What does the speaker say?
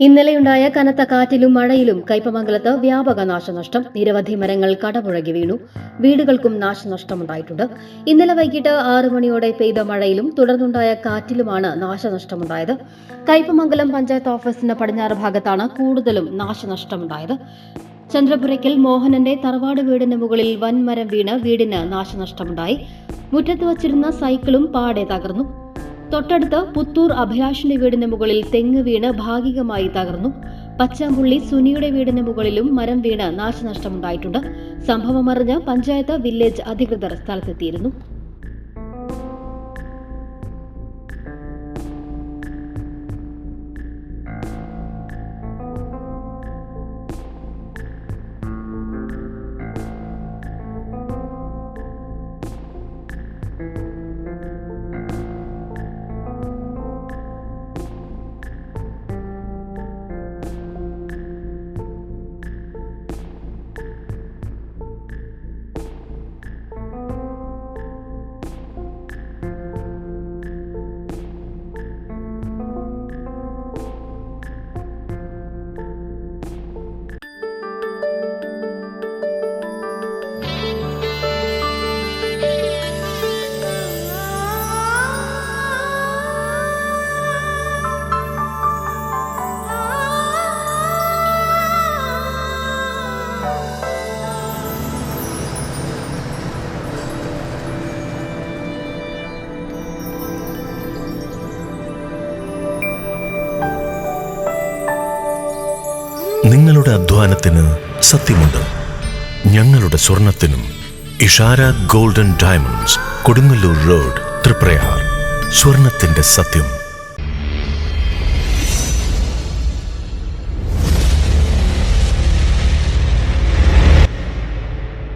ഇന്നലെയുണ്ടായ കനത്ത കാറ്റിലും മഴയിലും കയ്പമംഗലത്ത് വ്യാപക നാശനഷ്ടം. നിരവധി മരങ്ങൾ കടപുഴകി വീണു. വീടുകൾക്കും നാശനഷ്ടമുണ്ടായിട്ടുണ്ട്. ഇന്നലെ വൈകിട്ട് 6 മണിയോടെ പെയ്ത മഴയിലും തുടർന്നുണ്ടായ കാറ്റിലുമാണ് നാശനഷ്ടമുണ്ടായത്. കയ്പമംഗലം പഞ്ചായത്ത് ഓഫീസിന് പടിഞ്ഞാറ് ഭാഗത്താണ് കൂടുതലും നാശനഷ്ടമുണ്ടായത്. ചന്ദ്രപുരയ്ക്കൽ മോഹനന്റെ തറവാട് വീടിന് മുകളിൽ വൻമരം വീണ് വീടിന് നാശനഷ്ടമുണ്ടായി. മുറ്റത്ത് വച്ചിരുന്ന സൈക്കിളും പാടെ തകർന്നു. തൊട്ടടുത്ത് പുത്തൂർ അഭിലാഷിന്റെ വീടിന് മുകളിൽ തെങ്ങ് വീണ് ഭാഗികമായി തകർന്നു. പച്ചാമ്പുള്ളി സുനിയുടെ വീടിന് മുകളിലും മരം വീണ് നാശനഷ്ടമുണ്ടായിട്ടുണ്ട്. സംഭവമറിഞ്ഞ് പഞ്ചായത്ത് വില്ലേജ് അധികൃതർ സ്ഥലത്തെത്തിയിരുന്നു. നിങ്ങളുടെ അധ്വാനത്തിന് സത്യമുണ്ട്. ഞങ്ങളുടെ സ്വർണത്തിനും. Ishara golden diamonds, Kodungallur road, Thriprayar. സ്വർണത്തിന്റെ സത്യം.